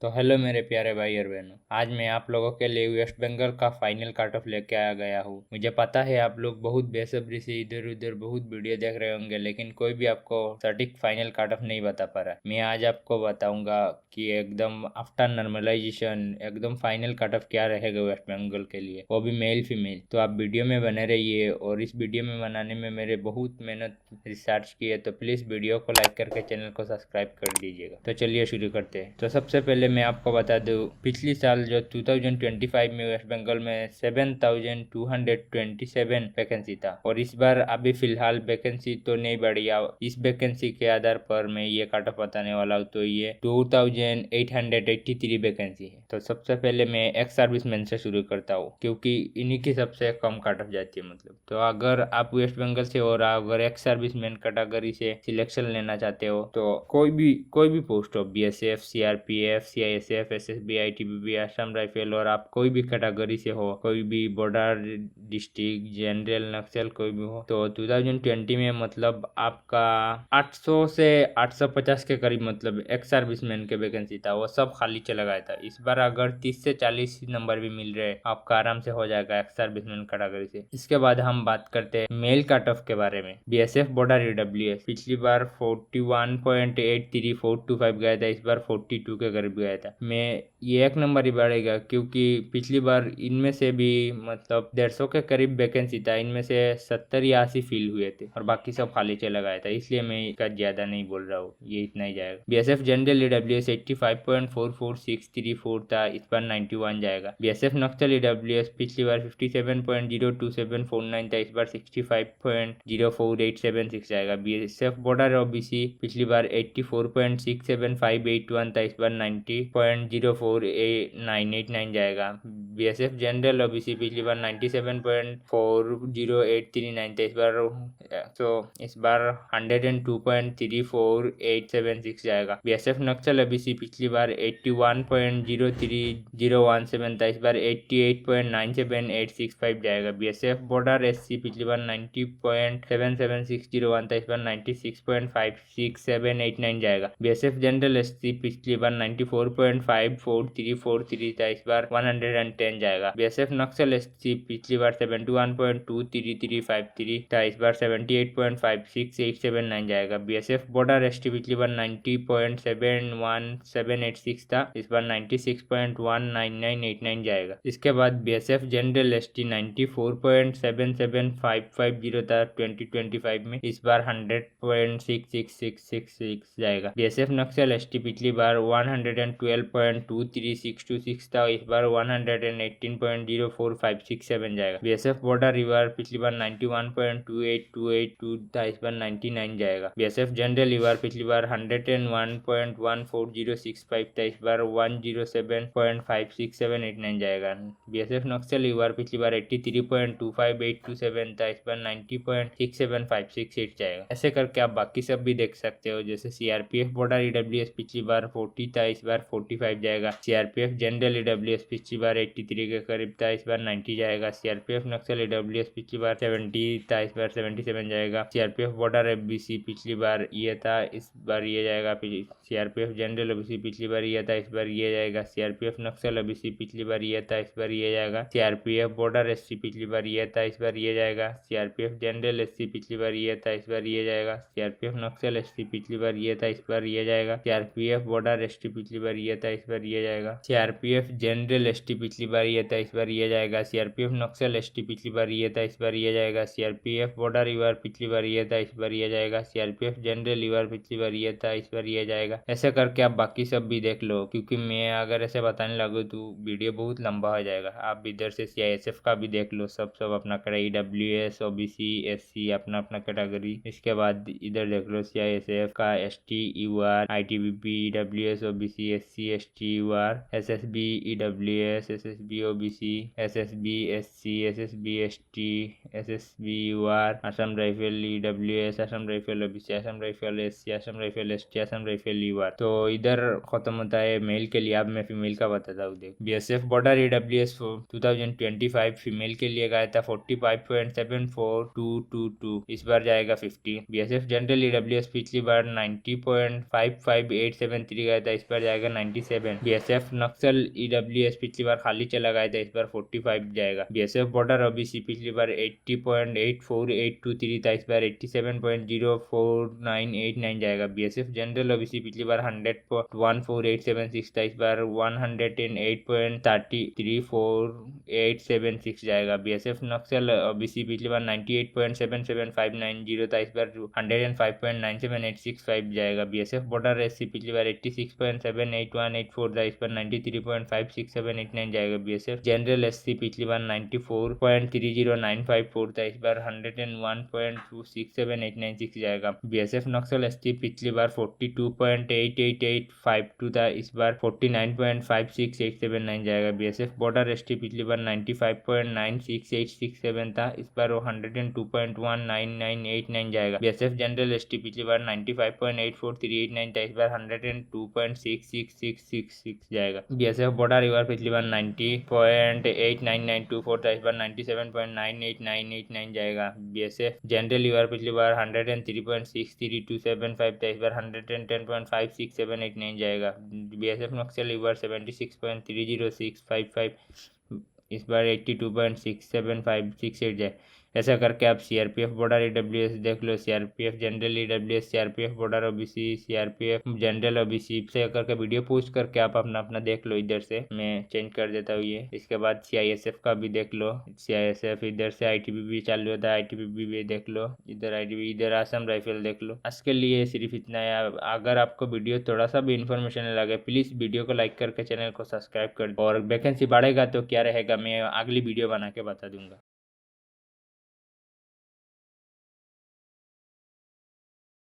तो हेलो मेरे प्यारे भाई और बहनों, आज मैं आप लोगों के लिए वेस्ट बंगाल का फाइनल कट ऑफ लेके आ गया हूँ। मुझे पता है आप लोग बहुत बेसब्री से इधर उधर बहुत वीडियो देख रहे होंगे, लेकिन कोई भी आपको सटीक फाइनल कट ऑफ नहीं बता पा रहा। मैं आज आपको बताऊंगा कि एकदम आफ्टर नॉर्मलाइजेशन एकदम फाइनल कट ऑफ क्या रहेगा वेस्ट बंगाल के लिए, वो भी मेल फीमेल। तो आप वीडियो में बने रहिए, और इस वीडियो में बनाने में मेरे बहुत मेहनत रिसर्च की है, तो प्लीज़ वीडियो को लाइक करके चैनल को सब्सक्राइब कर दीजिएगा। तो चलिए शुरू करते हैं। तो सबसे पहले मैं आपको बता दूं, पिछली साल जो 2025 में वेस्ट बंगाल में 7227 वैकेंसी था, और इस बार अभी फिलहाल वैकेंसी तो नहीं बढ़ी। इस वैकेंसी के आधार पर मैं ये कट ऑफ बताने वाला हूँ। तो ये 2883 वैकेंसी है। तो सबसे पहले मैं एक्स सर्विसमैन से शुरू करता हूँ, क्योंकि इन्हीं की सबसे कम कट ऑफ जाती है। मतलब तो अगर आप वेस्ट बंगाल से और अगर एक्स सर्विसमैन कैटेगरी से सिलेक्शन लेना चाहते हो, तो कोई भी पोस्ट हो, BSF, CRPF, CISF, SSB, ITBP, Assam rifle, और आप कोई भी कैटेगरी से हो, कोई भी बॉर्डर, डिस्ट्रिक्ट, जनरल, नक्सल, कोई भी हो, तो 2020 में मतलब आपका 800 से 850 के करीब मतलब एक्स सर्विसमैन के वैकेंसी था, वो सब खाली चला गया था। इस बार अगर 30 से 40 नंबर भी मिल रहे, आपका आराम से हो जाएगा एक्स सर्विसमैन कैटेगरी से। इसके बाद हम बात करते हैं मेल कट ऑफ के बारे में। BSF बॉर्डर EWS पिछली बार 41.83425 गया था, इस बार 42 के करीब गया था। मैं ये एक नंबर ही बढ़ेगा, क्योंकि पिछली बार इनमें से भी मतलब 150 के करीब वैकेंसी था, इनमें से 70 या 80 फिल हुए थे और बाकी सब खाली चला गया था, इसलिए मैं इसका ज्यादा नहीं बोल रहा हूँ, ये इतना ही जाएगा। BSF जनरल EWS 85.44634 था, इस बार 91 जाएगा। BSF नक्सल EWS पिछली बार 57.02749 था, इस बार 65.04876 जाएगा। BSF बॉर्डर OBC पिछली बार 84.67581 था, इस बार 90.04899 जाएगा। BSF जनरल OBC पिछली बार 97.40839 था, इस बार 102.34876 जाएगा। BSF नक्सल OBC पिछली बार 81.03017 था, इस बार 88.97865 जाएगा। BSF बॉर्डर SC पिछली बार 90.77601 था, इस बार 96.56789 जाएगा। BSF जनरल SC पिछली बार 94.54343 था, इस बार 110 जाएगा। BSF नक्सल SC पिछली बार 71.23353 था, इस बार 78.56879 जाएगा। BSF बॉर्डर ST पिछली बार 90.71786 था, इस बार 96.19989 जाएगा। इसके बाद BSF जनरल ST 94.77550 था 2025 में, इस बार 100.66666 जाएगा। BSF नक्सल ST पिछली बार 112.23626 था, इस बार 118.04567 जाएगा। BSF बॉर्डर रिवर पिछली बार 91.28282 था, इस बार 99 जाएगा। BSF जनरल रिवर पिछली बार 101.14065 था, इस बार 107.56789 जाएगा। BSF नक्सल रिवर पिछली बार 83.25827 था, इस बार 90.67568 जाएगा। ऐसे करके आप बाकी सब भी देख सकते हो, जैसे CRPF बॉर्डर EWS पिछली बार 40 था, इस बार 45 जाएगा। CRPF जनरल EWS पिछली बार 83 के करीब था, इस बार 90 जाएगा। CRPF नक्सल EWS पिछली बार 70 था, इस बार 77 जाएगा। CRPF बॉर्डर FBC पिछली बार ये था, इस बार ये जाएगा। CRPF जनरल OBC पिछली बार ये था, इस बार ये जाएगा। CRPF नक्सल OBC पिछली बार ये था, इस बार ये जाएगा। CRPF बॉर्डर SC पिछली बार ये था, इस बार ये जाएगा। CRPF जनरल SC पिछली बार ये था, इस बार ये जाएगा। CRPF नक्सल SC पिछली बार ये था, इस बार ये जाएगा। CRPF बॉर्डर ST पिछली बार ये था, इस बार ये जाएगा। CRPF जनरल ST पिछली बार ये था, इस बार ये जाएगा। CRPF नक्सल ST पिछली बार ये था, इस बार ये जाएगा। CRPF बॉर्डर रिवर पिछली बार ये था, इस बार ये जाएगा। CRPF जनरल रिवर पिछली बार ये था, इस बार ये जाएगा। ऐसे करके आप बाकी सब भी देख लो, क्योंकि मैं अगर ऐसे बताने लगूँ तो वीडियो बहुत लंबा हो जाएगा। आप इधर से CISF का भी देख लो, सब अपना EWS OBC SC अपना अपना कैटेगरी। इसके बाद इधर देख लो CISF का ST UR ITBP EWS OBC SC ST UR SSB EWS SSB OBC SSB SC SSB ST SSB UR Assam rifle EWS Assam rifle OBC Assam rifle SC Assam rifle ST Assam rifle UR। तो इधर खत्म होता है मेल के लिए। अब मैं फीमेल का बताता हूँ। देख, BSF बॉर्डर EWS 2025 फीमेल के लिए गया था 45.74222, इस बार जाएगा 50। BSF जनरल EWS पिछली बार 90.55873 गया था, इस बार जाएगा जाएगा 97। बीएसएफ नक्सल ईडब्ल्यूएस पिछली बार खाली चला गया था, इस बार 45 जाएगा। बीएसएफ बॉर्डर ओबीसी पिछली बार 80.84823 था, इस बार 87.04989 जाएगा। बीएसएफ जनरल ओबीसी पिछली बार 100.14876 था, इस बार 108.334876 जाएगा। बीएसएफ नक्सल ओबीसी पिछली बार 98.77590 था, इस बार 105.97865 जाएगा। बीएसएफ बॉर्डर एससी पिछली बार 86.78184 था, इस पर 93.56789 जाएगा। बीएसएफ जनरल एससी पिछली बार 94.30954 था, इस बार 101.267896 जाएगा। बीएसएफ नक्सल एसटी पिछली बार 42.88852 था, इस बार 49.56879 जाएगा। बीएसएफ बॉर्डर एसटी पिछली बार 95.96867 था, इस बार 102.19989 जाएगा। बीएसएफ जनरल एसटी पिछली बार 95.84389 था, इस बार 102.66666 जाएगा। बीएसएफ बॉर्डर रिवर पिछली बार 90.89924 था, इस बार 97.98989 जाएगा। बीएसएफ जनरल रिवर पिछली बार 103.63275 था, इस बार 110.56789 जाएगा। बीएसएफ नक्सल रिवर 76.30655, इस बार 82.67568 जाए। ऐसा करके आप सीआरपीएफ बॉर्डर ईडब्ल्यूएस देख लो, CRPF general EWS, CRPF border OBC, CRPF general OBC से करके वीडियो पोस्ट करके आप अपना अपना देख लो। इधर से मैं चेंज कर देता हूँ ये। इसके बाद सीआईएसएफ का भी देख लो, सीआईएसएफ इधर से आईटीबीपी चालू होता है, आईटीबीपी भी देख लो, इधर आईटीबी, इधर असम राइफल देख लो। आज के लिए सिर्फ इतना है। अगर आपको वीडियो थोड़ा सा भी इन्फॉर्मेशन लगे प्लीज वीडियो को लाइक करके चैनल को सब्सक्राइब कर दो, और वैकेंसी बढ़ेगा तो क्या रहेगा मैं अगली वीडियो बना के बता दूंगा।